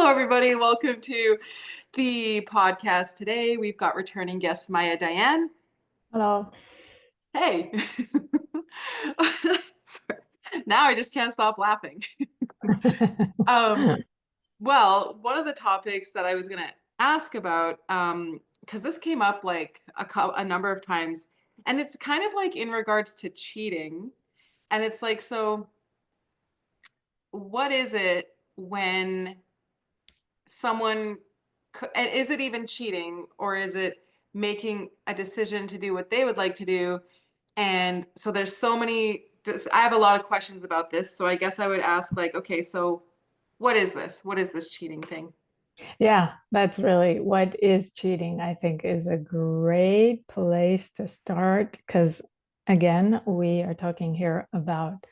Hello, everybody. Welcome to the podcast today. We've got returning guest Maya Diane. Hello. Hey. Sorry. Now I just can't stop laughing. Um, well, one of the topics that I was going to ask about, because this came up like a number of times, and it's kind of like in regards to cheating. And it's like, so what is it when someone and is it even cheating or is it making a decision to do what they would like to do? And so there's so many, I have a lot of questions about this. So I guess I would ask like, okay, so what is this? What is this cheating thing? Yeah, that's really what is cheating, I think, is a great place to start because, again, we are talking here about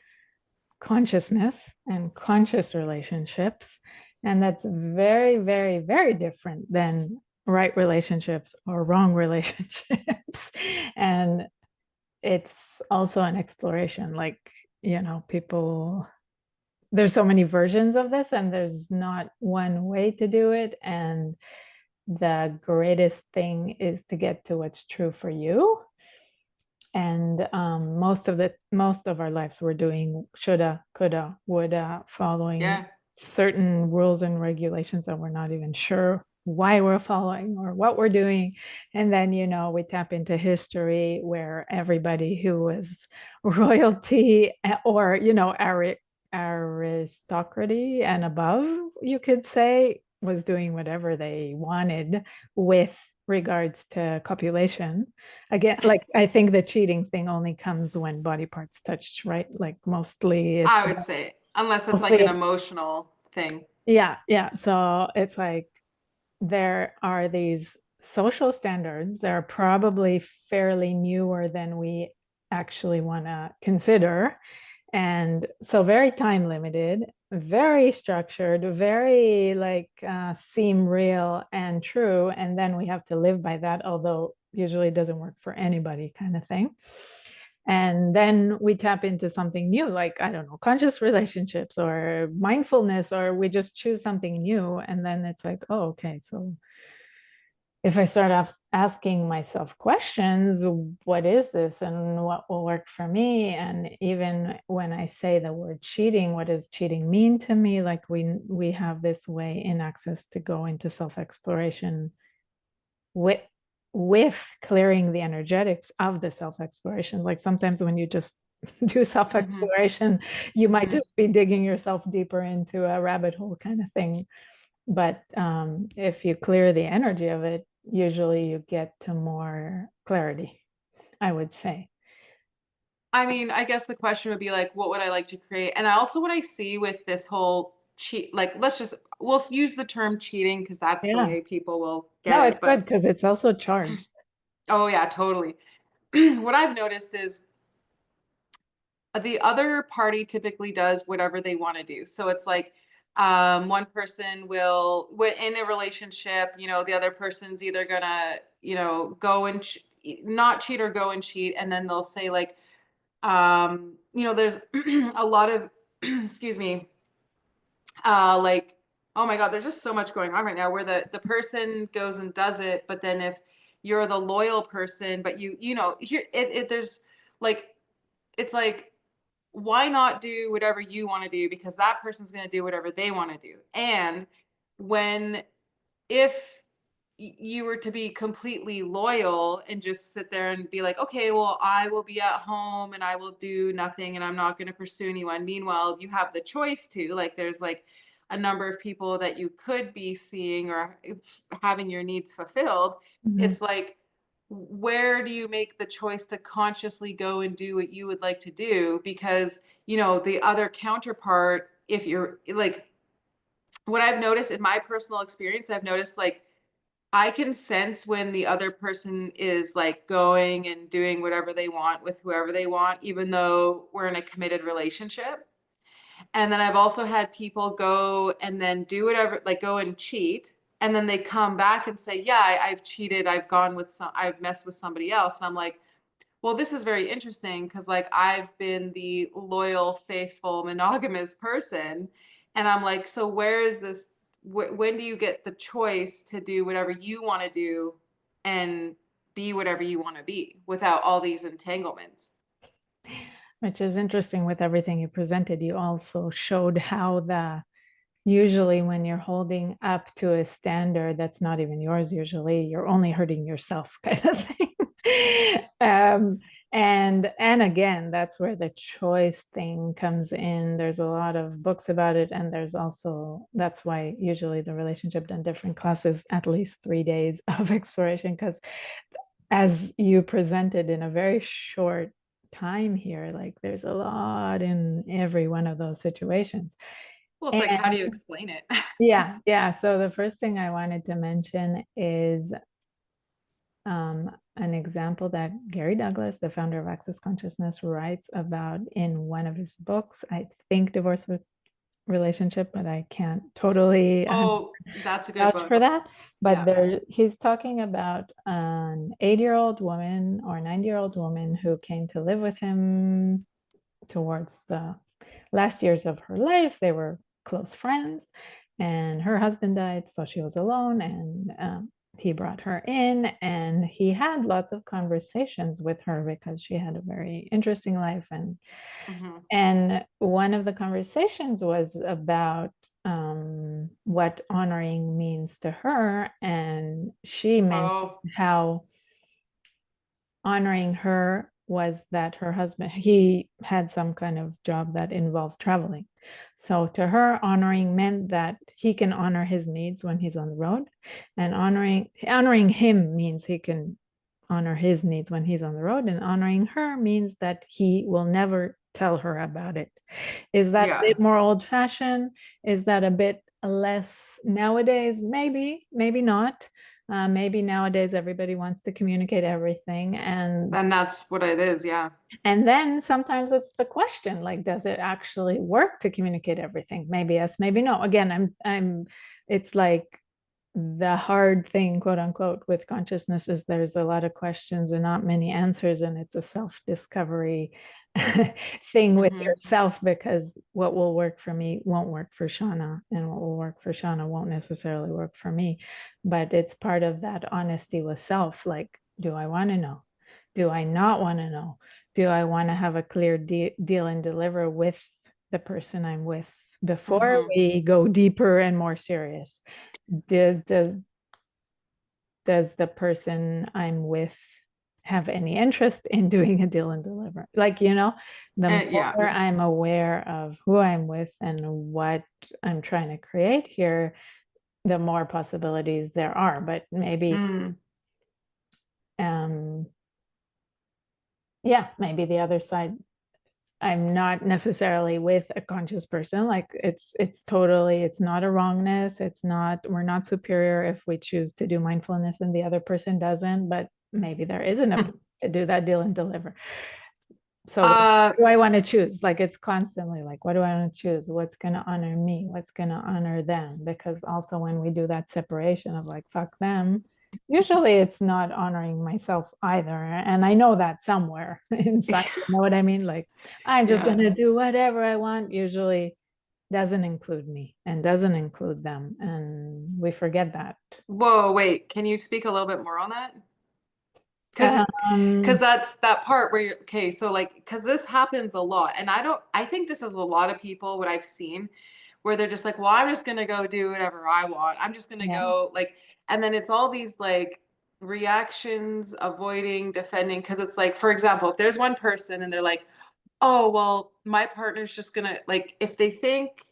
consciousness and conscious relationships. And that's very, very, very different than right relationships or wrong relationships. And it's also an exploration, like, people there's so many versions of this and there's not one way to do it, and the greatest thing is to get to what's true for you. And most of our lives we're doing shoulda, coulda, woulda, following Yeah. certain rules and regulations that we're not even sure why we're following or what we're doing. And then we tap into history where everybody who was royalty or aristocracy and above, you could say, was doing whatever they wanted with regards to copulation. Again, like, I think the cheating thing only comes when body parts touched, right? Like mostly it's I would say, unless it's like an mostly emotional thing. yeah. So it's like there are these social standards that are probably fairly newer than we actually want to consider. And so very time limited, very structured, very like seem real and true. And then we have to live by that, although usually it doesn't work for anybody, kind of thing. And then we tap into something new, like, I don't know, conscious relationships or mindfulness, or we just choose something new. And then it's like, oh, okay, so if I start asking myself questions, what is this and what will work for me? And even when I say the word cheating, what does cheating mean to me? Like, we have this way in Access to go into self-exploration with clearing the energetics of the self-exploration. Like, sometimes when you just do Hmm. self-exploration, you might Hmm. just be digging yourself deeper into a rabbit hole kind of thing. But if you clear the energy of it, usually you get to more clarity, I would say. I mean, I guess the question would be like, what would I like to create? And I also what I see with this whole cheat, like we'll use the term cheating because that's the Yeah. way people will get No, it. it's But good because it's also charged. oh yeah, totally. What I've noticed is the other party typically does whatever they want to do. So it's like one person will, in a relationship, the other person's either gonna, go and not cheat or go and cheat, and then they'll say like, there's a lot of, excuse me, like, oh my God, there's just so much going on right now where the person goes and does it, but then if you're the loyal person, but here there's like, it's like, why not do whatever you want to do because that person's going to do whatever they want to do. And when if you were to be completely loyal and just sit there and be like, okay, well, I will be at home and I will do nothing and I'm not going to pursue anyone. Meanwhile, you have the choice to, like, there's like a number of people that you could be seeing or having your needs fulfilled. Mhm. It's like, where do you make the choice to consciously go and do what you would like to do? Because, the other counterpart, if you're like, what I've noticed in my personal experience, I've noticed like I can sense when the other person is like going and doing whatever they want with whoever they want, even though we're in a committed relationship. And then I've also had people go and then do whatever, like go and cheat. And then they come back and say, yeah, I've cheated. I've messed with somebody else. And I'm like, well, this is very interesting because like I've been the loyal, faithful, monogamous person. And I'm like, so where is this? when do you get the choice to do whatever you want to do and be whatever you want to be without all these entanglements? Which is interesting with everything you presented. You also showed how the usually when you're holding up to a standard that's not even yours, usually you're only hurting yourself kind of thing. And again, that's where the choice thing comes in. There's a lot of books about it, and there's also that's why usually the relationship done different classes, at least 3 days of exploration, because as you presented in a very short time here, like there's a lot in every one of those situations. Well, it's And like, how do you explain it? yeah, yeah. So the first thing I wanted to mention is an example that Gary Douglas, the founder of Access Consciousness, writes about in one of his books. I think Divorce with Relationship, but I can't totally Oh, that's a good vouch book. for that. But Yeah. there, he's talking about an 8-year-old woman or 9-year-old woman who came to live with him towards the last years of her life. They were close friends, and her husband died, so she was alone. And he brought her in, and he had lots of conversations with her because she had a very interesting life. Hmm. And one of the conversations was about what honoring means to her, and she mentioned Oh, how honoring her was that her husband, he had some kind of job that involved traveling. So to her, honoring meant that he can honor his needs when he's on the road, and honoring him means he can honor his needs when he's on the road, and honoring her means that he will never tell her about it. Is that a yeah. bit more old fashioned? Is that a bit less nowadays? Maybe, maybe not. Maybe nowadays everybody wants to communicate everything, And that's what it is. Yeah. and then sometimes it's the question, like, does it actually work to communicate everything? Maybe yes, maybe no. Again, it's like the hard thing, quote unquote, with consciousness is there's a lot of questions and not many answers, and it's a self-discovery thing with Hmm. yourself, because what will work for me won't work for Shauna, and what will work for Shauna won't necessarily work for me. But it's part of that honesty with self. Like, do I want to know? Do I not want to know? Do I want to have a clear deal and deliver with the person I'm with before Hmm. we go deeper and more serious? Does the person I'm with have any interest in doing a deal and deliver? Like, the Yeah. more I'm aware of who I'm with and what I'm trying to create here, the more possibilities there are. But maybe, Mm. um, yeah, maybe the other side, I'm not necessarily with a conscious person. Like it's not a wrongness. We're not superior if we choose to do mindfulness and the other person doesn't, but maybe there isn't a place to do that deal and deliver. So like, Uh, what do I want to choose? Like it's constantly like, what do I want to choose? What's going to honor me? What's going to honor them? Because also when we do that separation of like, fuck them, usually it's not honoring myself either. And I know that somewhere inside, you know what I mean? Like, I'm just yeah. going to do whatever I want, usually doesn't include me and doesn't include them. And we forget that. Whoa, wait. Can you speak a little bit more on that? Because Um, that's that part where you're okay. So like, because this happens a lot, and I think this is a lot of people what I've seen, where they're just like, well, I'm just gonna go do whatever I want. I'm just gonna yeah. go like, and then it's all these like reactions, avoiding, defending. Because it's like, for example, if there's one person and they're like, oh, well, my partner's just gonna like, if they think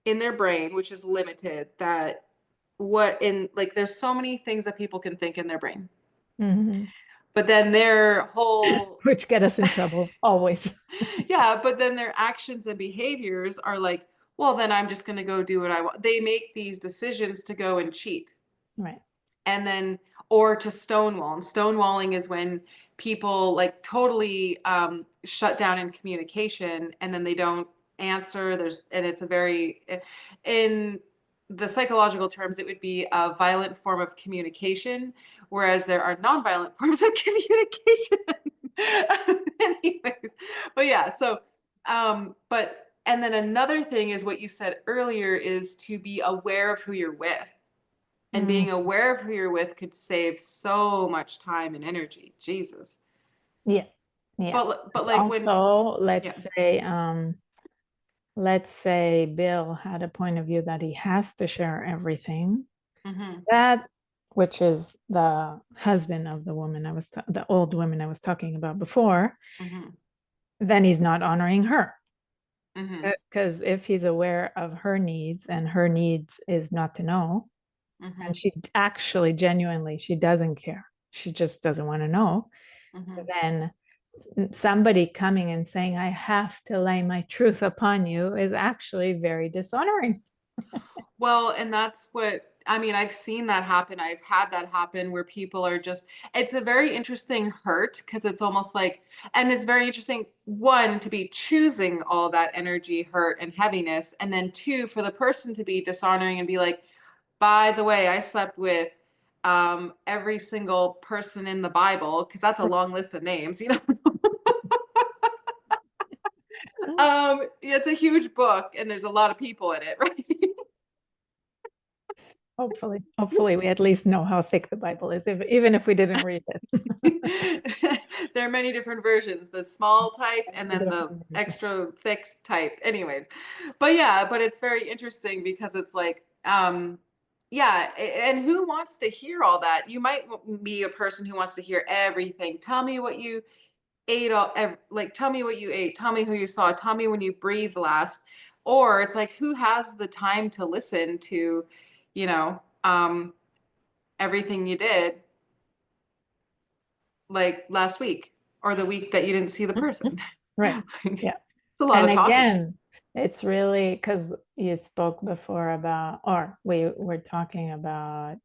in their brain, which is limited, that what in like, there's so many things that people can think in their brain. Mhm. But then their whole, Which get us in trouble always. yeah, but then their actions and behaviors are like, well, then I'm just going to go do what I want. They make these decisions to go and cheat. Right. And then, or to stonewall. And stonewalling is when people like totally shut down in communication and then they don't answer. And it's a very, in the psychological terms, it would be a violent form of communication, whereas there are nonviolent forms of communication. Anyways, but yeah, so, but And then another thing is what you said earlier is to be aware of who you're with. And Mm, being aware of who you're with could save so much time and energy. Jesus. yeah. Yeah. But It's like when, also, yeah. let's say Bill had a point of view that he has to share everything. Hmm. That, which is the husband of the woman the old woman I was talking about before, Hmm. then he's not honoring her. Hmm. Because if he's aware of her needs and her needs is not to know, and Hmm. she actually genuinely, she doesn't care. She just doesn't want to know. Hmm. Then somebody coming and saying, I have to lay my truth upon you is actually very dishonoring. Well, and that's what I mean, I've seen that happen. I've had that happen where people are just, it's a very interesting hurt because it's almost like, and it's very interesting, one, to be choosing all that energy, hurt, and heaviness. And then two, for the person to be dishonoring and be like, by the way, I slept with every single person in the Bible, because that's a long list of names, you know. It's a huge book and there's a lot of people in it, right? Hopefully, we at least know how thick the Bible is, even if we didn't read it. There are many different versions, the small type and then the Different version. extra thick type. Anyways, but yeah, but it's very interesting because it's like, yeah, and who wants to hear all that? You might be a person who wants to hear everything. Tell me what you ate, like, tell me what you ate. Tell me who you saw. Tell me when you breathed last. Or it's like, who has the time to listen to, you know, everything you did like last week or the week that you didn't see the person. Right. It's Yeah. a lot And of talking. again, it's really because you spoke before about, or we were talking about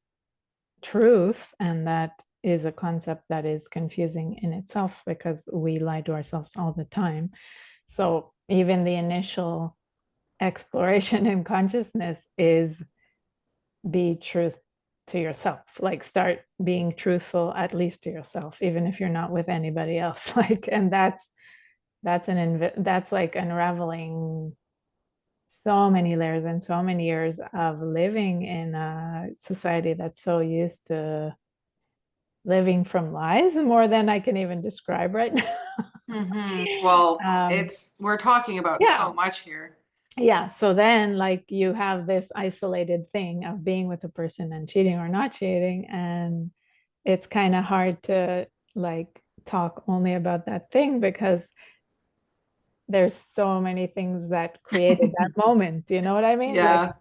truth, and that is a concept that is confusing in itself because we lie to ourselves all the time. So even the initial exploration in consciousness is be truth to yourself. Like start being truthful at least to yourself, even if you're not with anybody else. Like, and that's like unraveling so many layers and so many years of living in a society that's so used to living from lies more than I can even describe right now. Well, um, it's we're talking about yeah, so much here. yeah. So then, like, you have this isolated thing of being with a person and cheating or not cheating, and it's kind of hard to like talk only about that thing because there's so many things that created that moment. You know what I mean? Like,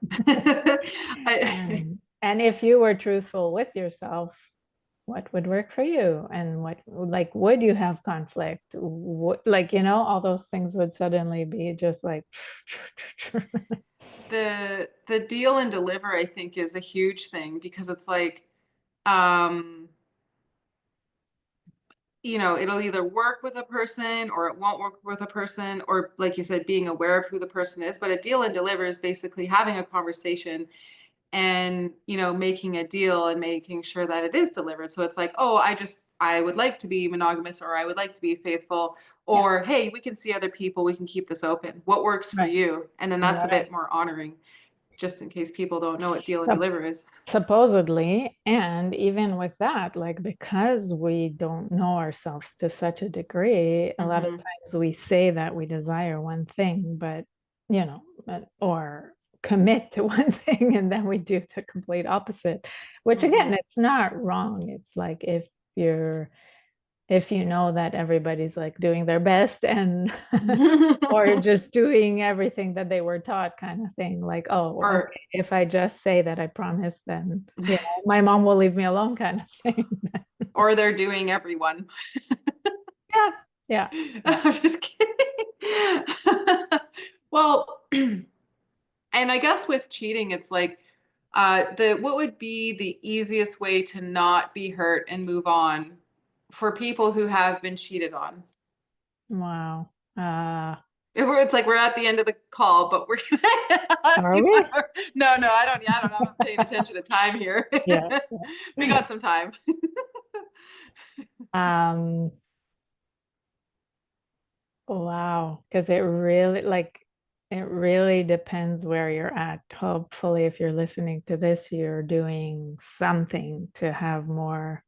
Yeah. and if you were truthful with yourself, what would work for you, and what like would you have conflict? What, like all those things would suddenly be just like. The deal and deliver, I think, is a huge thing because it's like, um, it'll either work with a person or it won't work with a person, or like you said, being aware of who the person is. But a deal and deliver is basically having a conversation and making a deal and making sure that it is delivered. So it's like, oh, I would like to be monogamous, or I would like to be faithful, Yeah, or hey, we can see other people, we can keep this open, what works for right, you? And then that's a right. bit more honoring, just in case people don't know what deal and So deliver is. supposedly, and even with that, like because we don't know ourselves to such a degree, a lot of Hmm. times we say that we desire one thing, but or commit to one thing, and then we do the complete opposite, which Hmm. again, it's not wrong. It's like if you know that everybody's like doing their best and or just doing everything that they were taught kind of thing, like, oh, Or okay, if I just say that I promise, then my mom will leave me alone kind of thing. or they're doing everyone. Yeah, yeah, yeah. I'm just kidding. Well, and I guess with cheating, it's like, the what would be the easiest way to not be hurt and move on for people who have been cheated on? Wow. It's like we're at the end of the call, but we're gonna ask Are you one we? more. No, no, I don't. Yeah, I don't know. I'm not paying attention to time here. Yeah, We yeah. got some time. Wow, because it really like It really depends where you're at. Hopefully, if you're listening to this, you're doing something to have more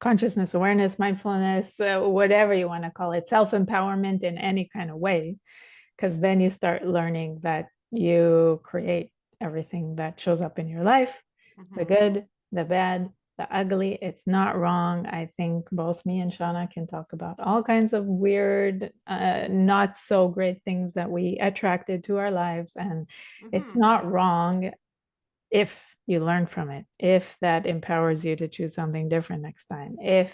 consciousness, awareness, mindfulness, whatever you want to call it, self-empowerment in any kind of way, because then you start learning that you create everything that shows up in your life, the Hmm. good, the bad, the ugly. It's not wrong. I think both me and Shauna can talk about all kinds of weird, not so great things that we attracted to our lives. And it's Hmm. not wrong if you learn from it, if that empowers you to choose something different next time, if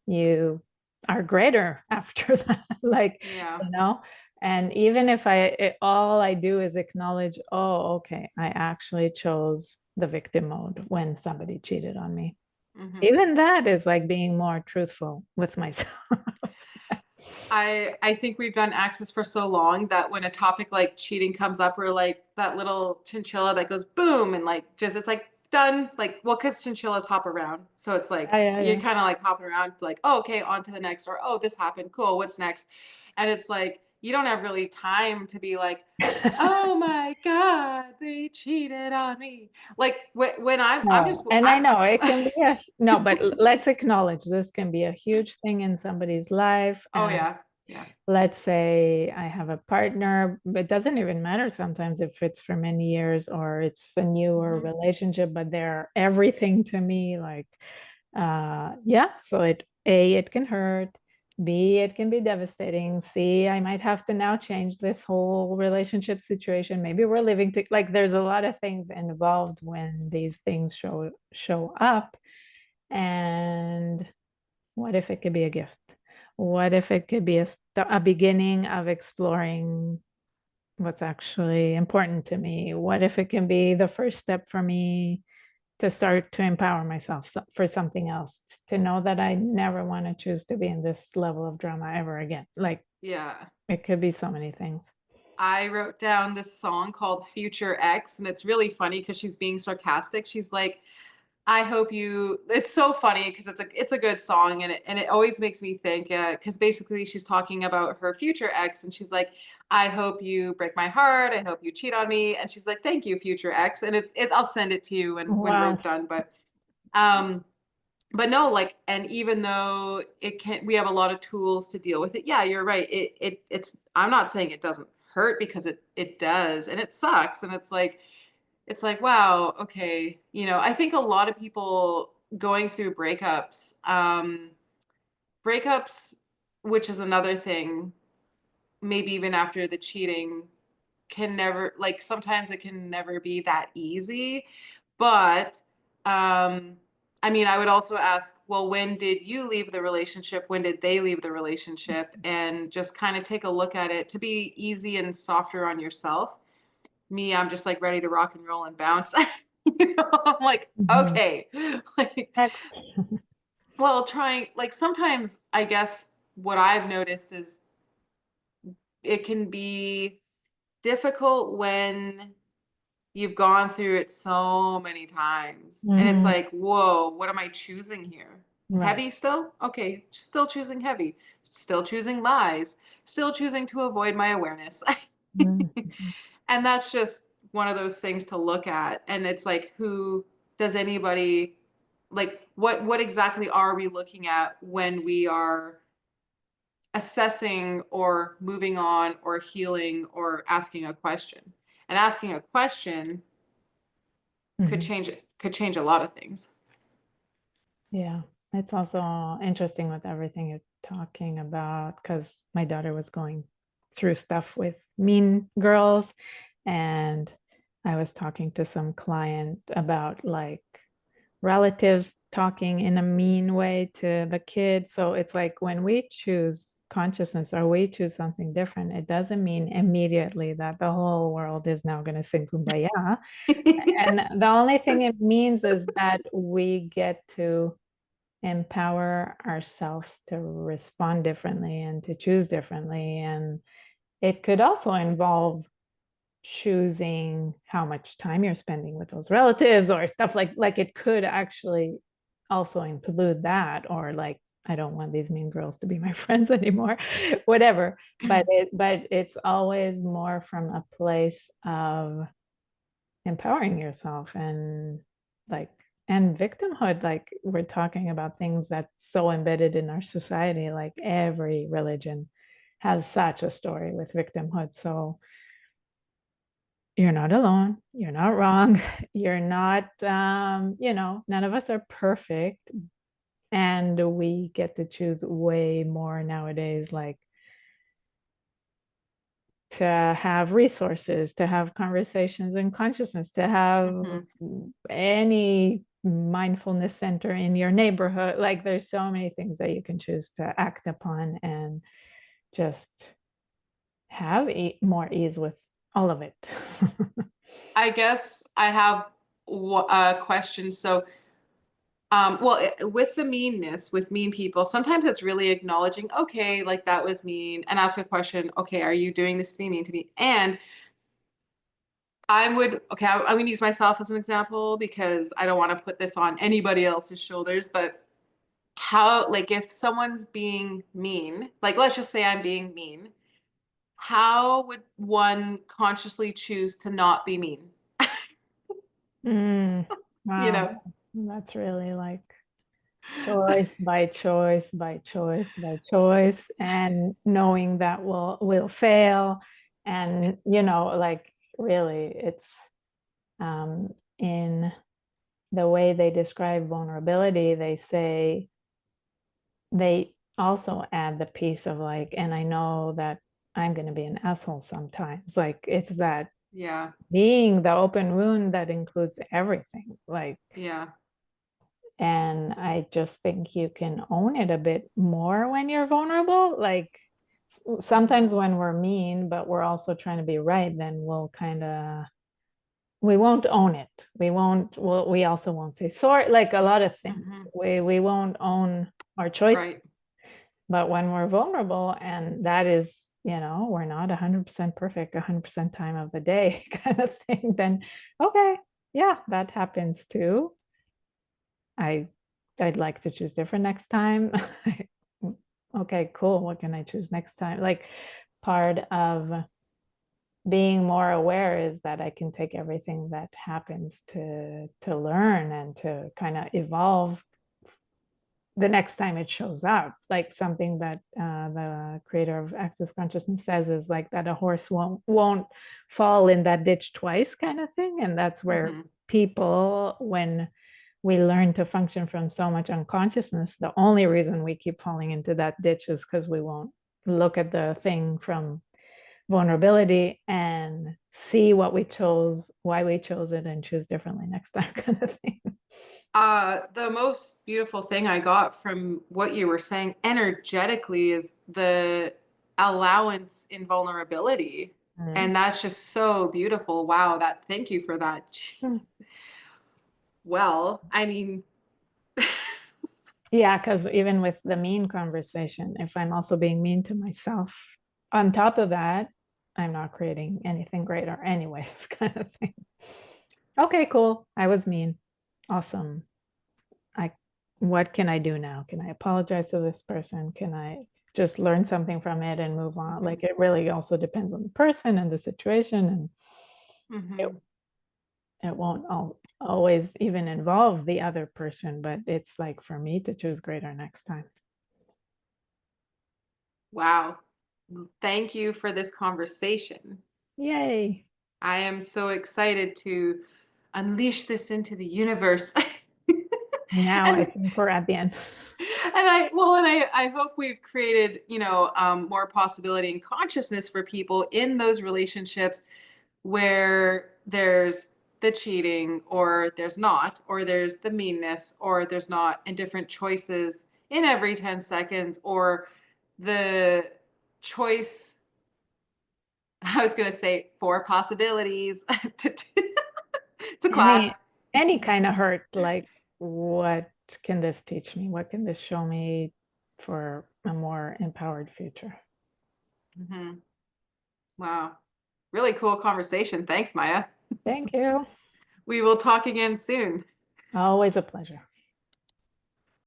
you are greater after that, like, Yeah. you know, and even if all I do is acknowledge, oh, okay, I actually chose the victim mode when somebody cheated on me. Hmm. Even that is like being more truthful with myself. I think we've done Axis for so long that when a topic like cheating comes up, we're like that little chinchilla that goes boom and like just it's like done. Like, well, because chinchillas hop around, so it's like Yeah, yeah, you're yeah. kind of like hopping around, like, oh, okay, on to the next, or oh, this happened, cool, what's next? And it's like you don't have really time to be like, oh my God, they cheated on me. Like when I'm just No, and I I'm. know it can be a no, but let's acknowledge this can be a huge thing in somebody's life. Oh And yeah, yeah. let's say I have a partner, but it doesn't even matter sometimes if it's for many years or it's a newer Hmm. relationship, but they're everything to me. Like, yeah, so it can hurt. B, it can be devastating. C, I might have to now change this whole relationship situation. Maybe we're living to like there's a lot of things involved when these things show up. And what if it could be a gift? What if it could be a beginning of exploring what's actually important to me? What if it can be the first step for me to start to empower myself for something else, to know that I never want to choose to be in this level of drama ever again? Like Yeah. it could be so many things. I wrote down this song called Future X, and it's really funny because she's being sarcastic. She's like, I hope you it's so funny because it's a good song and it always makes me think because basically she's talking about her future ex and she's like, I hope you break my heart, I hope you cheat on me. And she's like, thank you, future ex. And it's I'll send it to you when we're Wow. done. Um but no, like, and even though it can, we have a lot of tools to deal with it. Yeah, you're right. It's, I'm not saying it doesn't hurt because it does, and it sucks. And it's like, wow, okay. I think a lot of people going through breakups, which is another thing, maybe even after the cheating, can never, like, sometimes it can never be that easy. But um I mean, I would also ask, well, when did you leave the relationship? When did they leave the relationship? And just kind of take a look at it to be easy and softer on yourself. Me, I'm just like ready to rock and roll and bounce. I'm like, Mhm. okay. Like, Next. well, trying, like, sometimes I guess what I've noticed is it can be difficult when you've gone through it so many times. And it's Mhm. like, whoa, what am I choosing here? Right. Heavy still? Okay, still choosing heavy. Still choosing lies. Still choosing to avoid my awareness. Mhm. And that's just one of those things to look at. And it's like, who does anybody like what exactly are we looking at when we are assessing or moving on or healing or asking a question? And asking a question Mhm. could change a lot of things. Yeah, it's also interesting with everything you're talking about because my daughter was going through stuff with mean girls, and I was talking to some client about like relatives talking in a mean way to the kids. So it's like when we choose consciousness or we choose something different, it doesn't mean immediately that the whole world is now going to sing kumbaya. And the only thing it means is that we get to empower ourselves to respond differently and to choose differently. And it could also involve choosing how much time you're spending with those relatives or stuff like it could actually also include that or like I don't want these mean girls to be my friends anymore, whatever. But it's always more from a place of empowering yourself and like and victimhood. Like we're talking about things that's so embedded in our society. Like every religion has such a story with victimhood. So you're not alone. You're not wrong. You're not, none of us are perfect. And we get to choose way more nowadays, like to have resources, to have conversations and consciousness, to have Hmm. any mindfulness center in your neighborhood. Like there's so many things that you can choose to act upon and just have more ease with all of it. I guess I have a question. So, with the meanness, with mean people, sometimes it's really acknowledging, okay, like that was mean, and ask a question, okay, are you doing this to be mean to me? And okay, I'm going to use myself as an example because I don't want to put this on anybody else's shoulders, but like, if someone's being mean, like, let's just say I'm being mean, how would one consciously choose to not be mean? Mm, You wow, know? that's really like choice by choice by choice by choice, and knowing that will fail, and like really, it's in the way they describe vulnerability, they say they also add the piece of like, and I know that I'm going to be an asshole sometimes. Like it's that Yeah, being the open wound that includes everything. Like, yeah. and I just think you can own it a bit more when you're vulnerable. Like sometimes Hmm. when we're mean, but we're also trying to be right, then we won't own it. We also won't say sorry, like a lot of things. Hmm. We won't own our choices. Right. But when we're vulnerable, and that is, we're not 100% perfect 100% time of the day kind of thing, then okay, yeah, that happens too. I I'd like to choose different next time. Okay, cool. What can I choose next time? Like part of being more aware is that I can take everything that happens to learn and to kind of evolve the next time it shows up. Like something that the creator of Access Consciousness says is like that a horse won't fall in that ditch twice kind of thing. And that's where Hmm. people, when we learn to function from so much unconsciousness, the only reason we keep falling into that ditch is because we won't look at the thing from vulnerability and see what we chose, why we chose it, and choose differently next time kind of thing. The most beautiful thing I got from what you were saying energetically is the allowance in vulnerability. And that's just so beautiful. Wow, thank you for that. Well, I mean, Yeah, because even with the mean conversation, if I'm also being mean to myself, on top of that, I'm not creating anything greater, anyways, kind of thing. Okay, cool. I was mean. Awesome. I, what can I do now? Can I apologize to this person? Can I just learn something from it and move on? mhm, Like it really also depends on the person and the situation, and it, mhm. it won't always even involve the other person, but it's like for me to choose greater next time. Wow. Thank you for this conversation. Yay. I am so excited to unleash this into the universe. Now I And think we're at the end. and I hope we've created, more possibility and consciousness for people in those relationships where there's the cheating or there's not, or there's the meanness or there's not, and different choices in every 10 seconds, or the choice, I was going to say four possibilities to class. Any kind of hurt, like what can this teach me? What can this show me for a more empowered future? Mhm. Wow. Really cool conversation. Thanks, Maya. Thank you. We will talk again soon. Always a pleasure.